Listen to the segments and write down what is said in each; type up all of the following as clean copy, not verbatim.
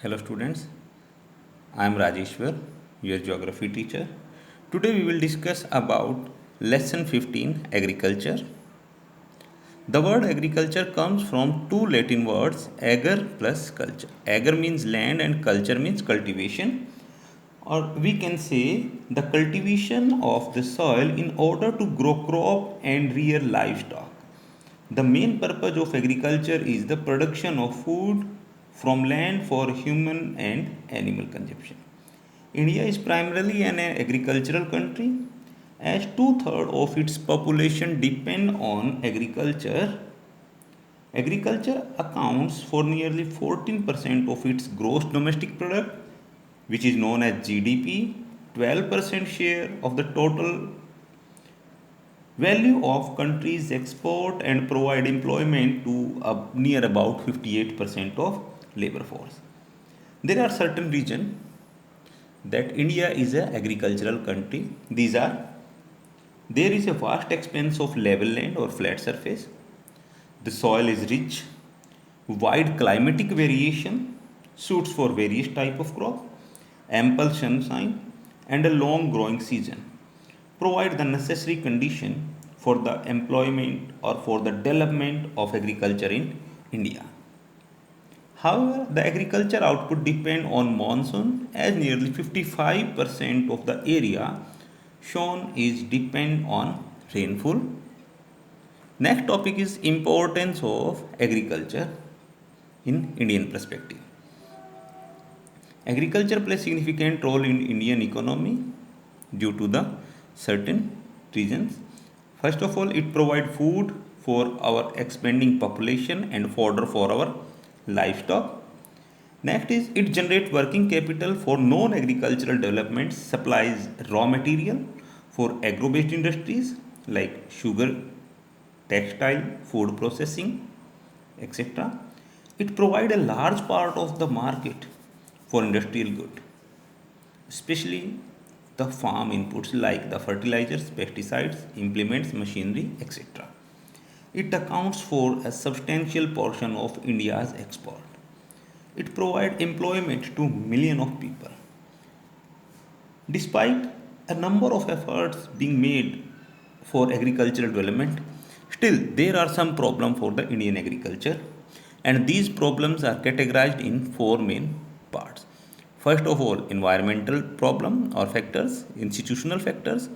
Hello students, I am Rajeshwar, your geography teacher. Today we will discuss about lesson 15 agriculture. The word agriculture comes from two Latin words ager plus culture. Ager means land and culture means cultivation, or we can say the cultivation of the soil in order to grow crop and rear livestock. The main purpose of agriculture is the production of food from land for human and animal consumption. India is primarily an agricultural country as two-thirds of its population depend on agriculture. Agriculture accounts for nearly 14% of its gross domestic product, which is known as GDP, 12% share of the total value of countries export and provide employment to near about 58% of labor force. There are certain regions that India is an agricultural country. These are there is a vast expanse of level land or flat surface. The soil is rich, wide climatic variation suits for various type of crop, ample sunshine and a long growing season provide the necessary condition for the employment or for the development of agriculture in India. However, the agriculture output depend on monsoon as nearly 55% of the area shown is depend on rainfall. Next topic is importance of agriculture in Indian perspective. Agriculture plays significant role in Indian economy due to the certain reasons. First of all, it provides food for our expanding population and fodder for our livestock. Next is it generates working capital for non-agricultural developments, supplies raw material for agro-based industries like sugar, textile, food processing, etc. It provides a large part of the market for industrial good, especially the farm inputs like the fertilizers, pesticides, implements, machinery, etc. It accounts for a substantial portion of India's export. It provides employment to millions of people. Despite a number of efforts being made for agricultural development, still there are some problems for the Indian agriculture, and these problems are categorized in four main parts. First of all, environmental problem or factors, institutional factors,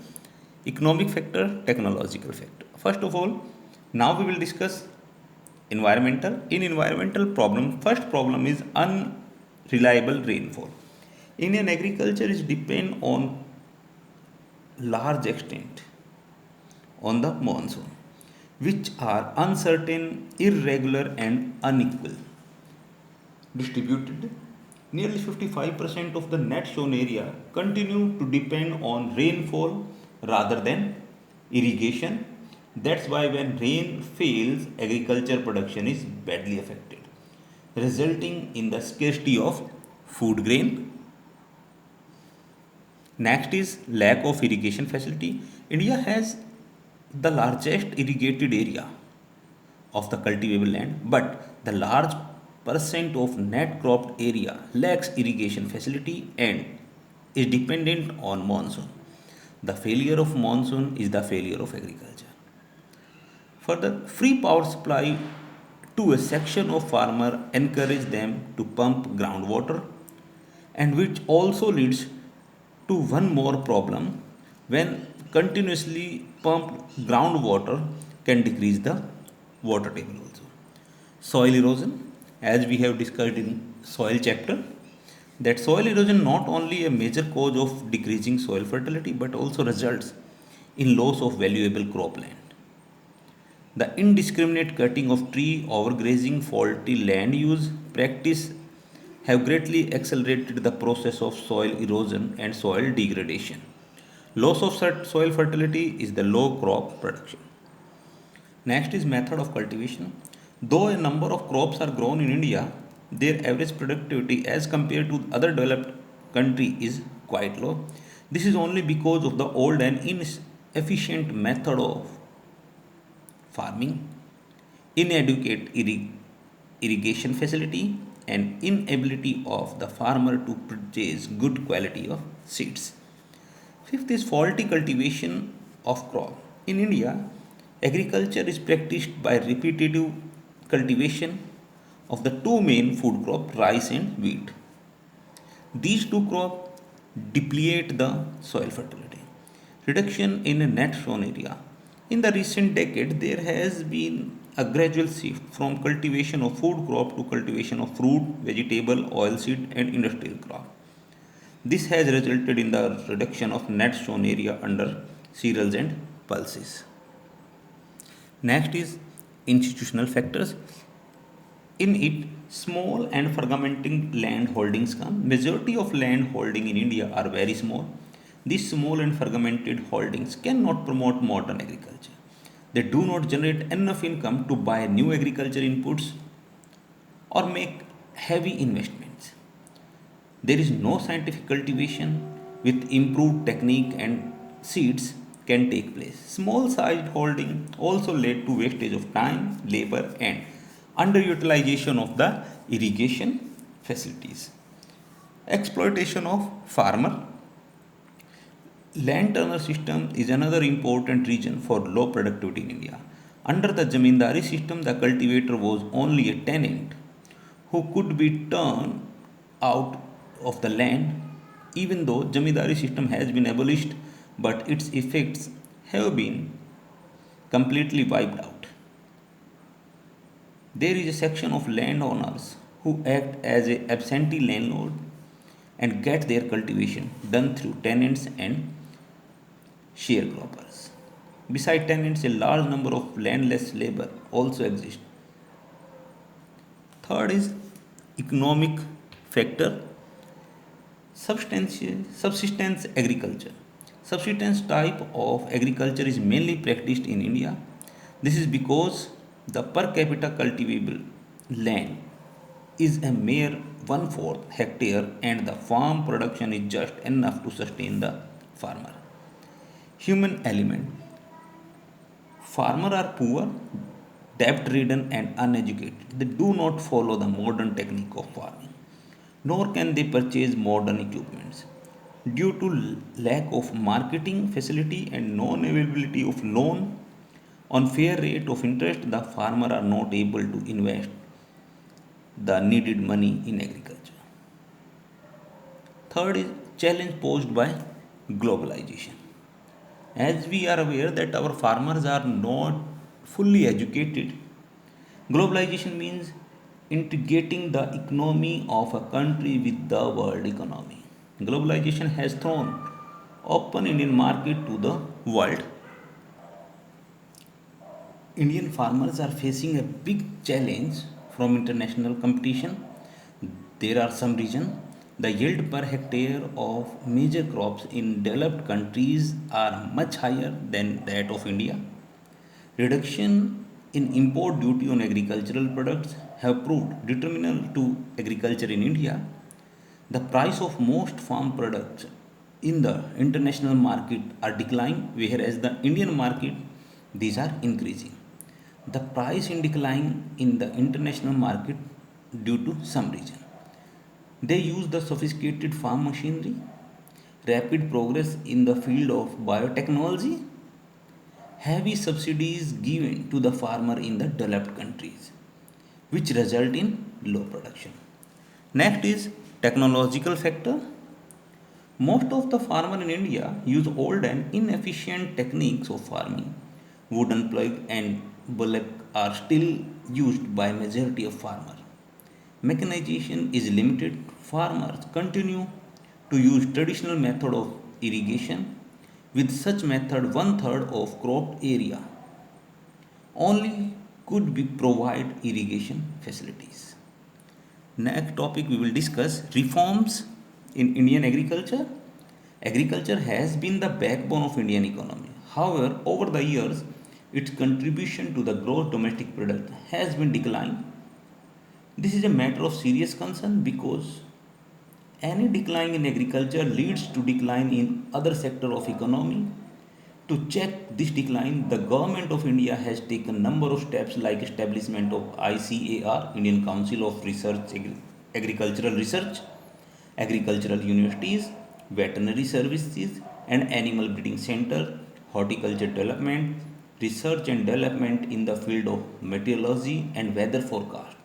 economic factor, technological factor. First of all, now we will discuss environmental. In environmental problem, first problem is unreliable rainfall. Indian agriculture is depend on large extent on the monsoon, which are uncertain, irregular, and unequal distributed. Nearly 55% of the net shown area continue to depend on rainfall rather than irrigation. That's why when rain fails, agriculture production is badly affected, resulting in the scarcity of food grain. Next is lack of irrigation facility. India has the largest irrigated area of the cultivable land, but the large percent of net cropped area lacks irrigation facility and is dependent on monsoon. The failure of monsoon is the failure of agriculture. Further, free power supply to a section of farmer encourage them to pump groundwater, and which also leads to one more problem when continuously pumped groundwater can decrease the water table also. Soil erosion, as we have discussed in soil chapter, that soil erosion not only a major cause of decreasing soil fertility but also results in loss of valuable cropland. The indiscriminate cutting of tree, overgrazing, faulty land use practice have greatly accelerated the process of soil erosion and soil degradation. Loss of soil fertility is the low crop production. Next is method of cultivation. Though a number of crops are grown in India, their average productivity as compared to other developed country is quite low. This is only because of the old and inefficient method of farming, inadequate irrigation facility, and inability of the farmer to purchase good quality of seeds. Fifth is faulty cultivation of crop. In India, agriculture is practiced by repetitive cultivation of the two main food crops, rice and wheat. These two crops deplete the soil fertility. Reduction in net sown area. In the recent decade, there has been a gradual shift from cultivation of food crop to cultivation of fruit, vegetable, oilseed, and industrial crop. This has resulted in the reduction of net sown area under cereals and pulses. Next is institutional factors. In it, small and fragmenting land holdings come. Majority of land holding in India are very small. These small and fragmented holdings cannot promote modern agriculture. They do not generate enough income to buy new agriculture inputs or make heavy investments. There is no scientific cultivation with improved technique and seeds can take place. Small sized holding also led to wastage of time, labor and underutilization of the irrigation facilities. Exploitation of farmer. Land tenure system is another important reason for low productivity in India. Under the Zamindari system, the cultivator was only a tenant who could be turned out of the land, even though Zamindari system has been abolished, but its effects have been completely wiped out. There is a section of landowners who act as a absentee landlord and get their cultivation done through tenants and sharecroppers. Beside tenants, a large number of landless labor also exist. Third is economic factor, subsistence agriculture. Subsistence type of agriculture is mainly practiced in India. This is because the per capita cultivable land is a mere one fourth hectare and the farm production is just enough to sustain the farmer. Human element. Farmers are poor, debt ridden, and uneducated. They do not follow the modern technique of farming, nor can they purchase modern equipments. Due to lack of marketing facility and non availability of loan on fair rate of interest, the farmer are not able to invest the needed money in agriculture. Third is challenge posed by globalization. As we are aware that our farmers are not fully educated, globalization means integrating the economy of a country with the world economy. Globalization has thrown open Indian market to the world. Indian farmers are facing a big challenge from international competition. There are some regions the yield per hectare of major crops in developed countries are much higher than that of India. Reduction in import duty on agricultural products have proved detrimental to agriculture in India. The price of most farm products in the international market are declining, whereas the Indian market these are increasing. The price in decline in the international market due to some reason. They use the sophisticated farm machinery, rapid progress in the field of biotechnology, heavy subsidies given to the farmer in the developed countries, which result in low production. Next is technological factor. Most of the farmers in India use old and inefficient techniques of farming. Wooden plug and bullock are still used by majority of farmers. Mechanization is limited. Farmers continue to use traditional method of irrigation. With such method, one third of crop area only could be provide irrigation facilities. Next topic we will discuss reforms in Indian agriculture. Agriculture has been the backbone of Indian economy. However, over the years, its contribution to the gross domestic product has been declining. This is a matter of serious concern because any decline in agriculture leads to decline in other sector of economy. To check this decline, the government of India has taken number of steps like establishment of ICAR, Indian Council of Research agricultural research, agricultural universities, veterinary services, and animal breeding center, horticulture development, research and development in the field of meteorology and weather forecast,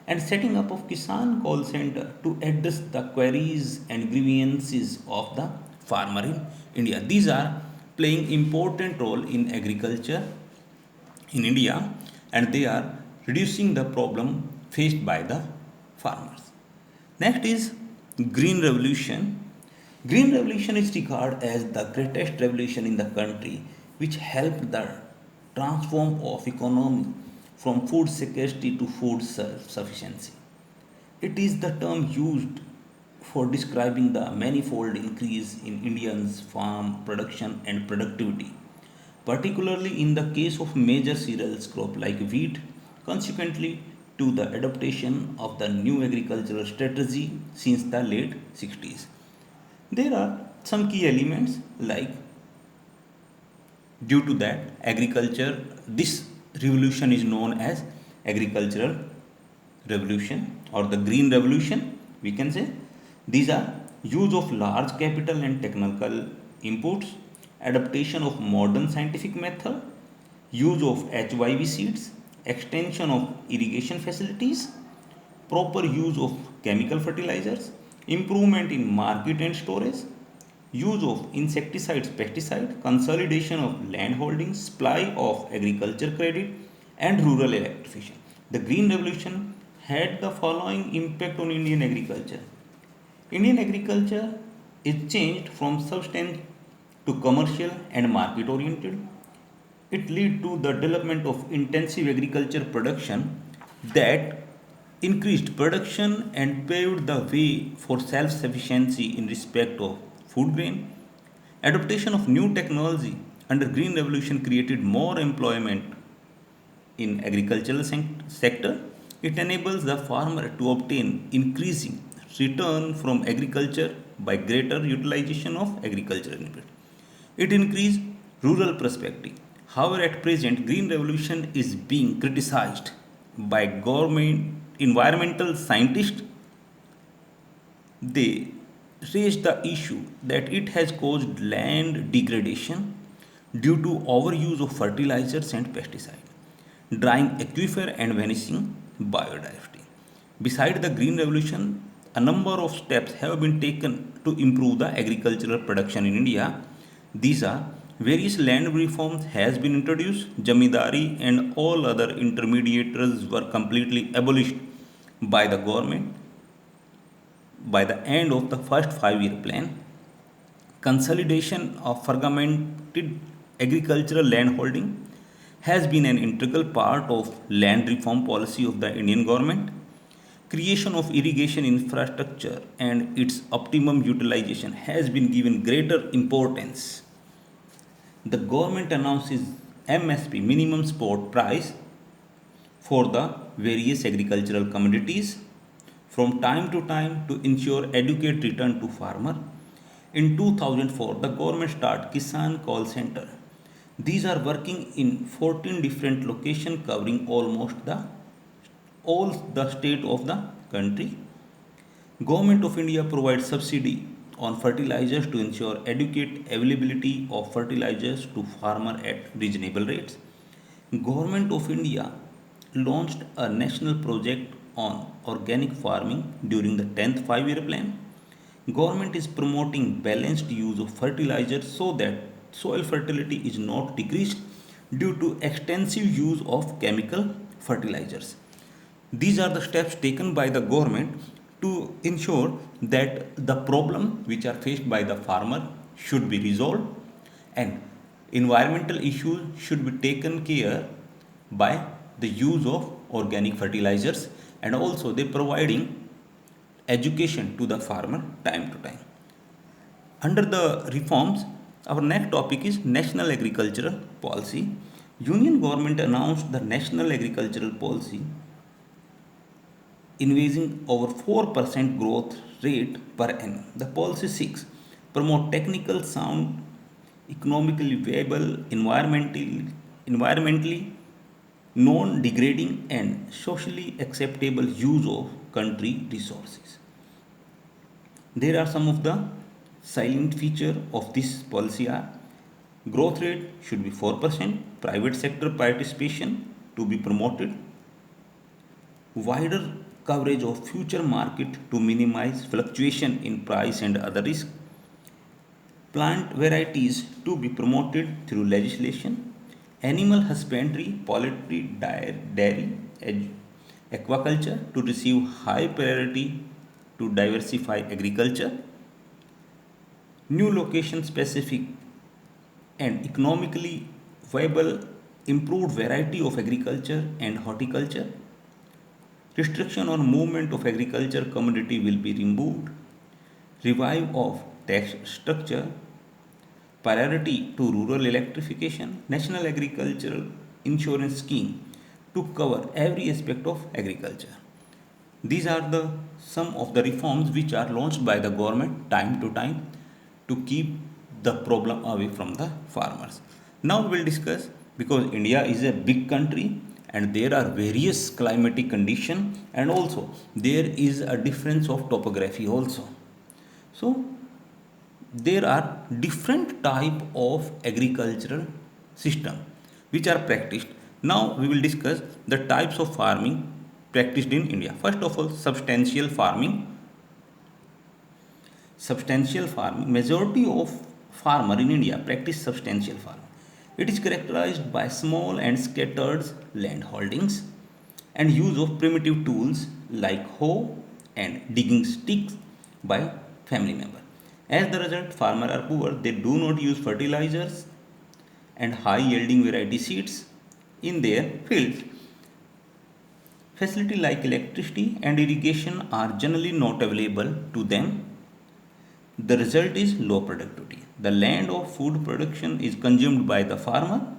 and setting up of Kisan call center to address the queries and grievances of the farmer in India. These are playing important role in agriculture in India, and they are reducing the problem faced by the farmers. Next is Green Revolution. Green Revolution is regarded as the greatest revolution in the country, which helped the transform of economy from food scarcity to food sufficiency. It is the term used for describing the manifold increase in Indians' farm production and productivity, particularly in the case of major cereals crop like wheat, consequently to the adaptation of the new agricultural strategy since the late 60s. There are some key elements like due to that agriculture this revolution is known as agricultural revolution or the green revolution, we can say. These are use of large capital and technical inputs, adaptation of modern scientific method, use of HYV seeds, extension of irrigation facilities, proper use of chemical fertilizers, improvement in market and storage, use of insecticides, pesticide, consolidation of land holdings, supply of agriculture credit, and rural electrification. The Green Revolution had the following impact on Indian agriculture. Indian agriculture is changed from substance to commercial and market oriented. It led to the development of intensive agriculture production that increased production and paved the way for self sufficiency in respect of food grain. Adoption of new technology under Green Revolution created more employment in agricultural sector. It enables the farmer to obtain increasing return from agriculture by greater utilization of agricultural input. It increased rural prosperity. However, at present, Green Revolution is being criticized by government environmental scientists. They raised the issue that it has caused land degradation due to overuse of fertilizers and pesticides, drying aquifer and vanishing biodiversity. Beside the Green Revolution, a number of steps have been taken to improve the agricultural production in India. These are various land reforms has been introduced, jamidari and all other intermediaries were completely abolished by the government by the end of the first 5 year plan. Consolidation of fragmented agricultural land holding has been an integral part of land reform policy of the Indian government. Creation of irrigation infrastructure and its optimum utilization has been given greater importance. The government announces MSP minimum support price for the various agricultural commodities from time to time to ensure adequate return to farmer. In 2004, the government started Kisan Call Center. These are working in 14 different locations covering almost the all the state of the country. Government of India provides subsidy on fertilizers to ensure adequate availability of fertilizers to farmer at reasonable rates. Government of India launched a national project on organic farming during the 10th 5 year plan. Government is promoting balanced use of fertilizers so that soil fertility is not decreased due to extensive use of chemical fertilizers. These are the steps taken by the government to ensure that the problem which are faced by the farmer should be resolved and environmental issues should be taken care by the use of organic fertilizers, and also they providing education to the farmer time to time. Under the reforms, our next topic is National Agricultural Policy. Union government announced the National Agricultural Policy investing over 4% growth rate per annum. The policy seeks promote technical sound, economically viable, environmentally non-degrading and socially acceptable use of country resources. There are some of the silent feature of this policy are: growth rate should be 4%, private sector participation to be promoted, wider coverage of future market to minimize fluctuation in price and other risk, plant varieties to be promoted through legislation, animal husbandry, poultry, dairy, aquaculture to receive high priority to diversify agriculture, new location specific and economically viable improved variety of agriculture and horticulture, restriction on movement of agriculture commodity will be removed, revive of tax structure, priority to rural electrification, national agricultural insurance scheme to cover every aspect of agriculture. These are the some of the reforms which are launched by the government time to time to keep the problem away from the farmers. Now we will discuss, because India is a big country and there are various climatic conditions, and also there is a difference of topography also. So there are different type of agricultural system which are practiced. Now we will discuss the types of farming practiced in India. First of all, substantial farming. Majority of farmer in India practice substantial farming. It is characterized by small and scattered land holdings and use of primitive tools like hoe and digging sticks by family member. As the result, farmers are poor. They do not use fertilizers and high yielding variety seeds in their fields. Facilities like electricity and irrigation are generally not available to them. The result is low productivity. The land of food production is consumed by the farmer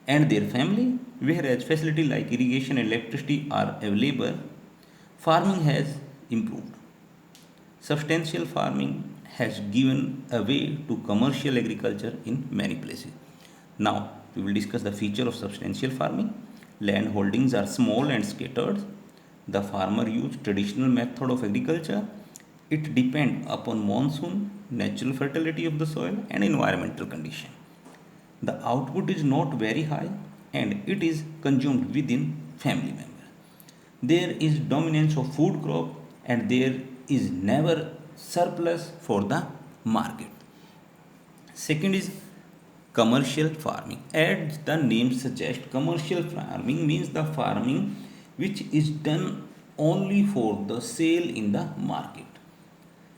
and their family, whereas facilities like irrigation and electricity are available. Farming has improved. Substantial farming has given a way to commercial agriculture in many places. Now, we will discuss the feature of substantial farming. Land holdings are small and scattered. The farmer use traditional method of agriculture. It depends upon monsoon, natural fertility of the soil and environmental condition. The output is not very high and it is consumed within family members. There is dominance of food crop and there is never surplus for the market. Second is commercial farming. As the name suggests, commercial farming means the farming which is done only for the sale in the market.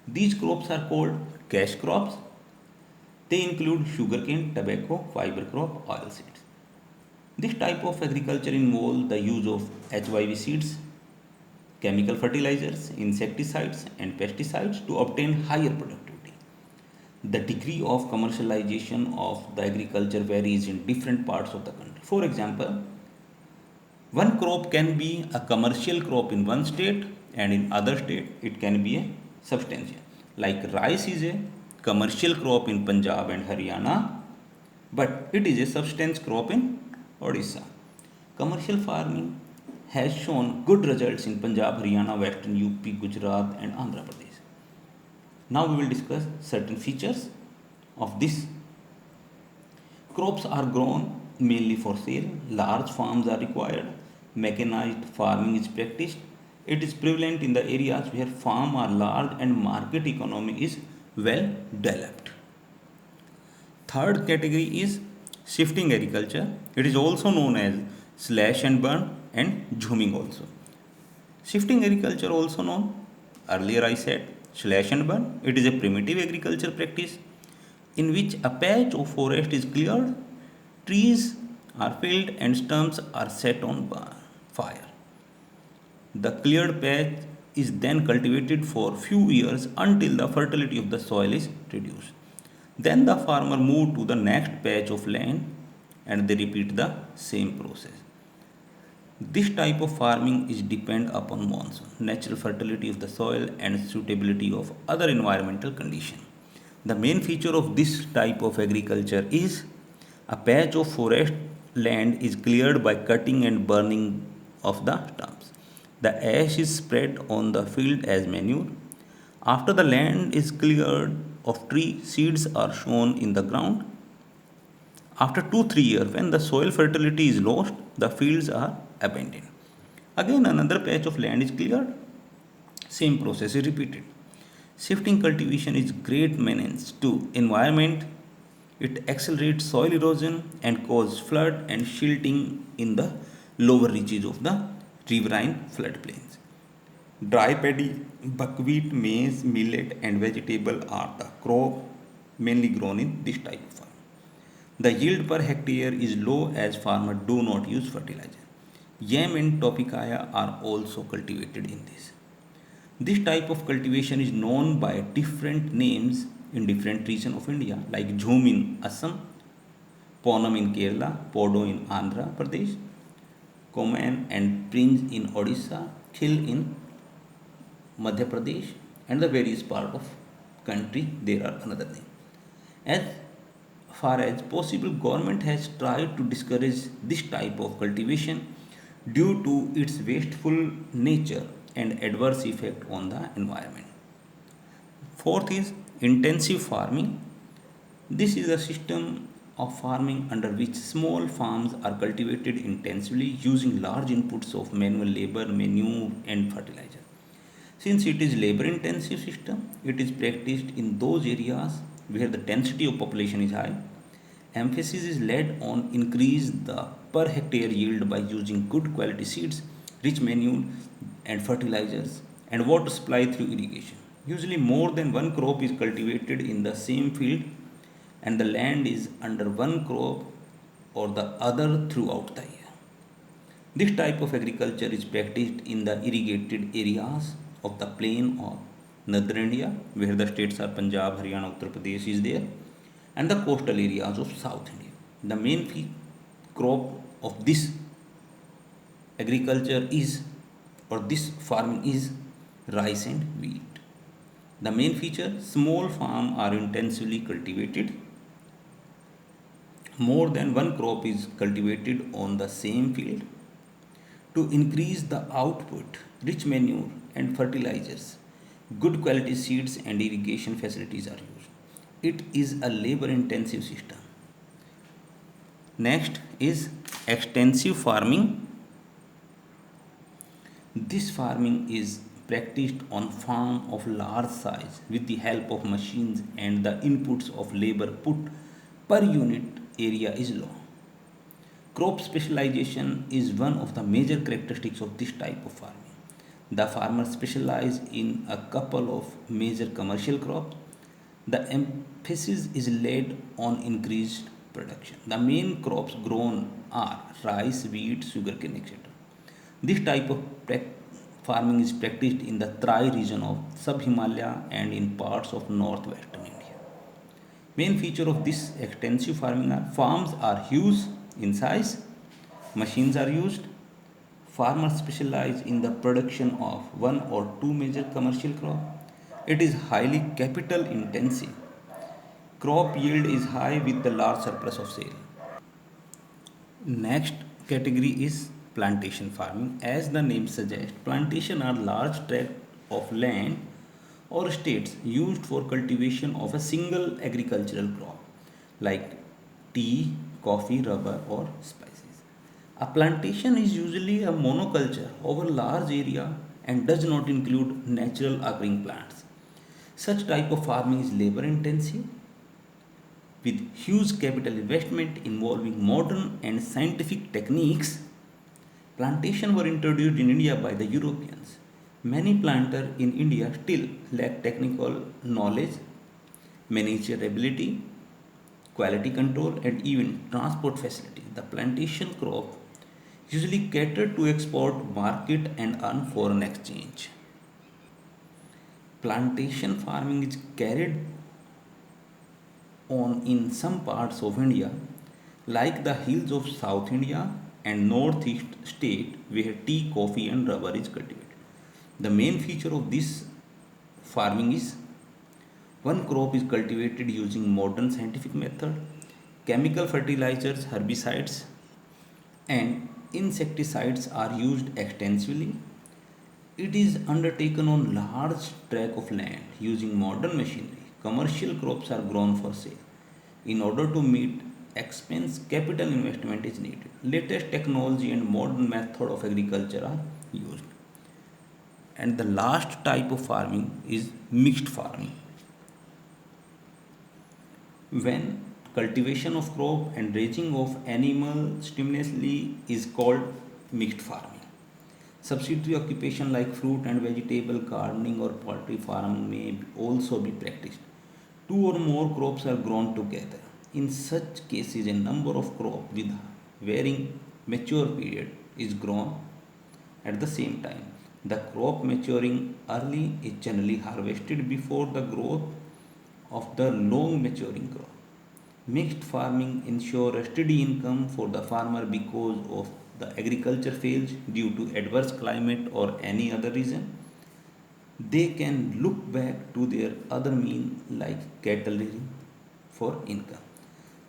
These crops are called cash crops. They include sugarcane, tobacco, fiber crop, oil seeds. This type of agriculture involves the use of HYV seeds, chemical fertilizers, insecticides, and pesticides to obtain higher productivity. The degree of commercialization of the agriculture varies in different parts of the country. For example, one crop can be a commercial crop in one state and in other state it can be a substantial. Like rice is a commercial crop in Punjab and Haryana, but it is a substance crop in Odisha. Commercial farming has shown good results in Punjab, Haryana, Western UP, Gujarat, and Andhra Pradesh. Now we will discuss certain features of this. Crops are grown mainly for sale, large farms are required, mechanized farming is practiced. It is prevalent in the areas where farms are large and market economy is well developed. Third category is shifting agriculture. It is also known as slash and burn and zooming also. Shifting agriculture also known, earlier I said slash and burn. It is a primitive agriculture practice in which a patch of forest is cleared, trees are felled and stumps are set on fire. The cleared patch is then cultivated for few years until the fertility of the soil is reduced. Then the farmer move to the next patch of land and they repeat the same process. This type of farming is depend upon monsoon, natural fertility of the soil and suitability of other environmental conditions. The main feature of this type of agriculture is a patch of forest land is cleared by cutting and burning of the stumps. The ash is spread on the field as manure. After the land is cleared of tree, seeds are sown in the ground. After 2 3 years, when the soil fertility is lost, the fields are abandoned. Again, another patch of land is cleared. Same process is repeated. Shifting cultivation is great menace to environment. It accelerates soil erosion and causes flood and silting in the lower reaches of the riverine floodplains. Dry paddy, buckwheat, maize, millet, and vegetable are the crop mainly grown in this type of farm. The yield per hectare is low as farmers do not use fertilizer. Yam and topicaya are also cultivated in this. This type of cultivation is known by different names in different regions of India, like Jhum in Assam, Ponam in Kerala, Podo in Andhra Pradesh, Koman and Prince in Odisha, Khil in Madhya Pradesh, and the various part of country there are another name. As far as possible, government has tried to discourage this type of cultivation due to its wasteful nature and adverse effect on the environment. Fourth is intensive farming. This is a system of farming under which small farms are cultivated intensively using large inputs of manual labor, manure and fertilizer. Since it is labor intensive system, it is practiced in those areas where the density of population is high. Emphasis is laid on increase the per hectare yield by using good quality seeds, rich manure and fertilizers and water supply through irrigation. Usually more than one crop is cultivated in the same field and the land is under one crop or the other throughout the year. This type of agriculture is practiced in the irrigated areas of the plain of northern India, where the states are Punjab, Haryana, Uttar Pradesh is there, and the coastal areas of South India. The main crop of this agriculture is, or this farming is, rice and wheat. The main feature, small farms are intensively cultivated. More than one crop is cultivated on the same field. To increase the output, rich manure and fertilizers, good quality seeds and irrigation facilities are used. It is a labor intensive system. Next is extensive farming. This farming is practiced on farm of large size with the help of machines and the inputs of labor put per unit area is low. Crop specialization is one of the major characteristics of this type of farming. The farmers specialize in a couple of major commercial crops. The emphasis is laid on increased production. The main crops grown are rice, wheat, sugarcane, etc. This type of farming is practiced in the Trai region of sub-Himalaya and in parts of northwestern India. Main feature of this extensive farming are farms are huge in size, machines are used, farmers specialize in the production of one or two major commercial crops. It is highly capital intensive. Crop yield is high with the large surplus of sale. Next category is plantation farming. As the name suggests, plantation are large tracts of land or estates used for cultivation of a single agricultural crop like tea, coffee, rubber or spices. A plantation is usually a monoculture over large area and does not include natural occurring plants. Such type of farming is labor intensive with huge capital investment involving modern and scientific techniques. Plantations were introduced in India by the Europeans. Many planters in India still lack technical knowledge, manageability, quality control, and even transport facilities. The plantation crop usually cater to export market and earn foreign exchange. Plantation farming is carried on in some parts of India, like the hills of South India and northeast state where tea, coffee and rubber is cultivated. The main feature of this farming is one crop is cultivated using modern scientific method, chemical fertilizers, herbicides and insecticides are used extensively. It is undertaken on large tract of land using modern machinery. Commercial crops are grown for sale. In order to meet expense, capital investment is needed. Latest technology and modern method of agriculture are used. And the last type of farming is mixed farming, when cultivation of crop and raising of animal simultaneously is called mixed farming. Subsidiary occupation like fruit and vegetable gardening or poultry farming may also be practiced. Two or more crops are grown together. In such cases, a number of crops with varying mature period is grown at the same time. The crop maturing early is generally harvested before the growth of the long maturing crop. Mixed farming ensure a steady income for the farmer because of the agriculture fails due to adverse climate or any other reason. They can look back to their other means like cattle raising for income.